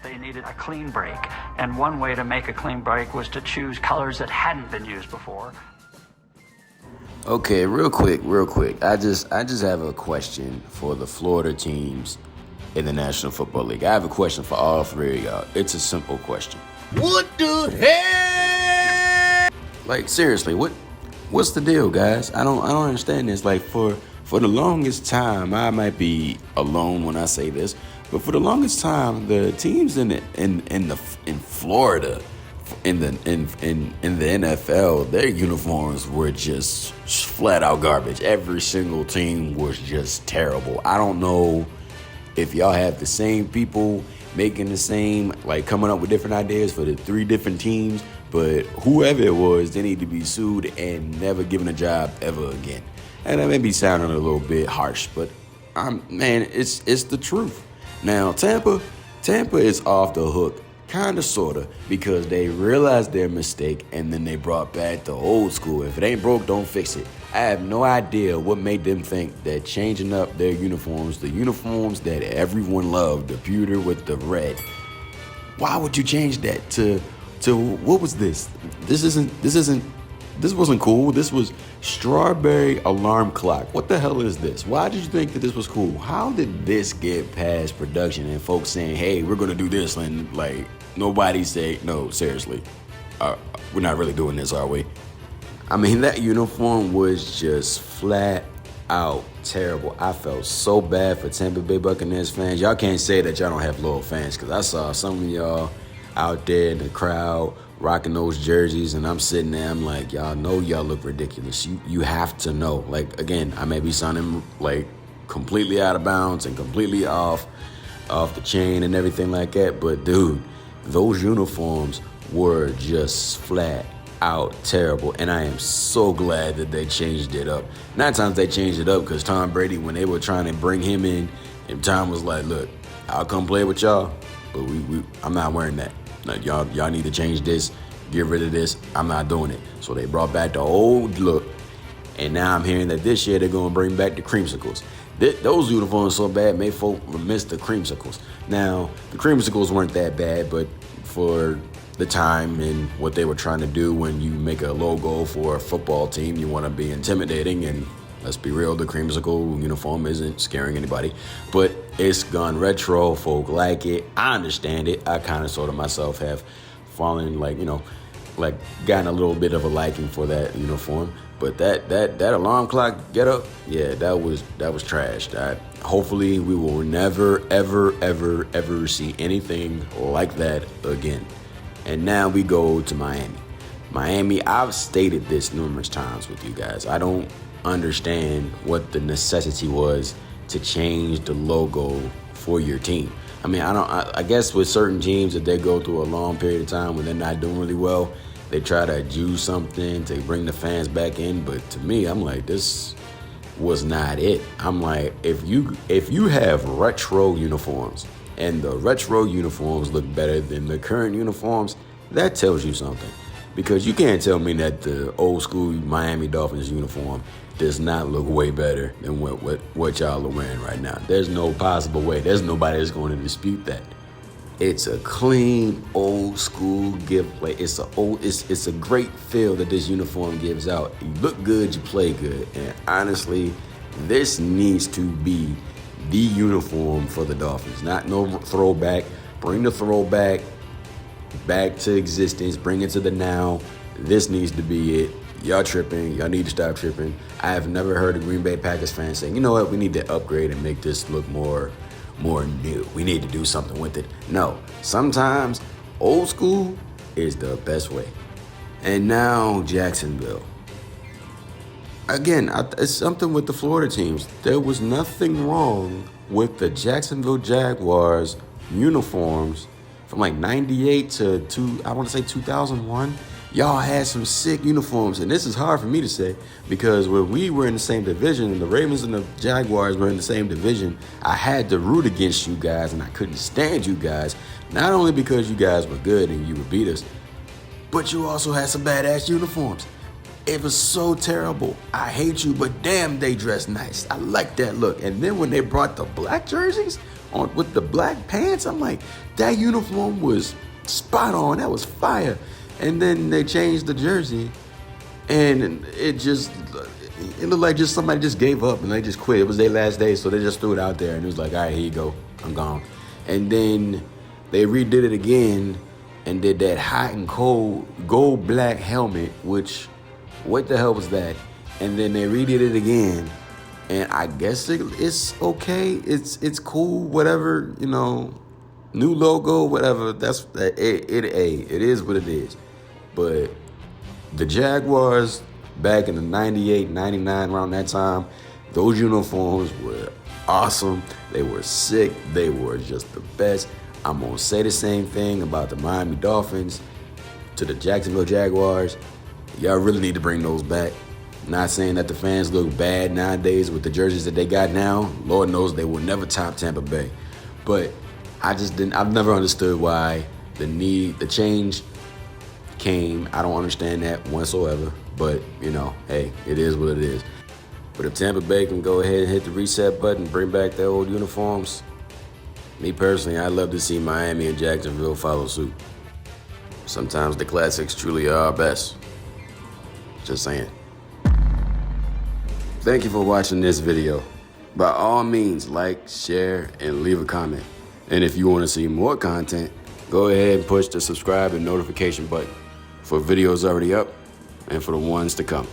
They needed a clean break, and one way to make a clean break was to choose colors that hadn't been used before. Okay, real quick. I just have a question for the Florida teams in the National Football League. I have a question for all three of y'all. It's a simple question. What the hell? Like, seriously, what's the deal, guys? I don't understand this. Like, for the longest time, I might be alone when I say this, but for the longest time, the teams in Florida, in the NFL, their uniforms were just flat out garbage. Every single team was just terrible. I don't know if y'all have the same people making the same, like coming up with different ideas for the three different teams, but whoever it was, they need to be sued and never given a job ever again. And that may be sounding a little bit harsh, but it's the truth. Now, Tampa is off the hook, kind of, sort of, because they realized their mistake and then they brought back the old school. If it ain't broke, don't fix it. I have no idea what made them think that changing up their uniforms, the uniforms that everyone loved, the pewter with the red, why would you change that to what was this? This wasn't cool. This was strawberry alarm clock. What the hell is this? Why did you think that this was cool? How did this get past production and folks saying, hey, we're going to do this, and like nobody say, no, seriously, we're not really doing this, are we? I mean, that uniform was just flat out terrible. I felt so bad for Tampa Bay Buccaneers fans. Y'all can't say that y'all don't have loyal fans, because I saw some of y'all out there in the crowd rocking those jerseys, and I'm sitting there, I'm like, y'all know y'all look ridiculous. You have to know. Like, again, I may be sounding like completely out of bounds and completely off the chain and everything like that, but dude, those uniforms were just flat out terrible, and I am so glad that they changed it up. 9 times they changed it up because Tom Brady, when they were trying to bring him in, and Tom was like, look, I'll come play with y'all, but I'm not wearing that. Like, y'all need to change this, get rid of this. I'm not doing it. So they brought back the old look, and now I'm hearing that this year they're going to bring back the creamsicles. Those uniforms so bad made folk miss the creamsicles. Now, the creamsicles weren't that bad, but for the time and what they were trying to do, when you make a logo for a football team, you want to be intimidating, and let's be real, the creamsicle uniform isn't scaring anybody, but it's gone retro. Folk like it. I understand it. I kind of sort of myself have fallen, gotten a little bit of a liking for that uniform. But that alarm clock get up, yeah, that was trash. Hopefully we will never, ever, ever, ever see anything like that again. And now we go to Miami. Miami, I've stated this numerous times with you guys. I don't understand what the necessity was to change the logo for your team. I mean, I guess with certain teams, if they go through a long period of time when they're not doing really well, they try to do something to bring the fans back in. But to me, I'm like, this was not it. I'm like, if you have retro uniforms and the retro uniforms look better than the current uniforms, that tells you something. Because you can't tell me that the old school Miami Dolphins uniform does not look way better than what y'all are wearing right now. There's no possible way. There's nobody that's going to dispute that. It's a clean, old school gift. Like, it's a great feel that this uniform gives out. You look good, you play good. And honestly, this needs to be the uniform for the Dolphins. Not no throwback. Bring the throwback back to existence. Bring it to the now. This needs to be it. Y'all tripping. Y'all need to stop tripping. I have never heard a Green Bay Packers fan saying, you know what, we need to upgrade and make this look more new. We need to do something with it. No. Sometimes old school is the best way. And now Jacksonville. Again, it's something with the Florida teams. There was nothing wrong with the Jacksonville Jaguars uniforms from like 98 to 2001. Y'all had some sick uniforms, and this is hard for me to say because when we were in the same division and the Ravens and the Jaguars were in the same division, I had to root against you guys, and I couldn't stand you guys, not only because you guys were good and you would beat us, but you also had some badass uniforms. It was so terrible. I hate you, but damn, they dress nice. I like that look. And then when they brought the black jerseys, on with the black pants. I'm like, that uniform was spot on. That was fire. And then they changed the jersey, and it looked like just somebody just gave up and they just quit. It was their last day, so they just threw it out there, and it was like, all right, here you go, I'm gone. And then they redid it again and did that hot and cold gold black helmet, which, what the hell was that? And then they redid it again, and I guess it's okay. It's cool, whatever, you know, new logo, whatever. It is what it is. But the Jaguars back in the 98, 99, around that time, those uniforms were awesome. They were sick. They were just the best. I'm going to say the same thing about the Miami Dolphins to the Jacksonville Jaguars. Y'all really need to bring those back. Not saying that the fans look bad nowadays with the jerseys that they got now. Lord knows they will never top Tampa Bay. But I've never understood why the change came. I don't understand that whatsoever. But, you know, hey, it is what it is. But if Tampa Bay can go ahead and hit the reset button and bring back their old uniforms, me personally, I'd love to see Miami and Jacksonville follow suit. Sometimes the classics truly are our best. Just saying. Thank you for watching this video. By all means, like, share, and leave a comment. And if you want to see more content, go ahead and push the subscribe and notification button for videos already up and for the ones to come.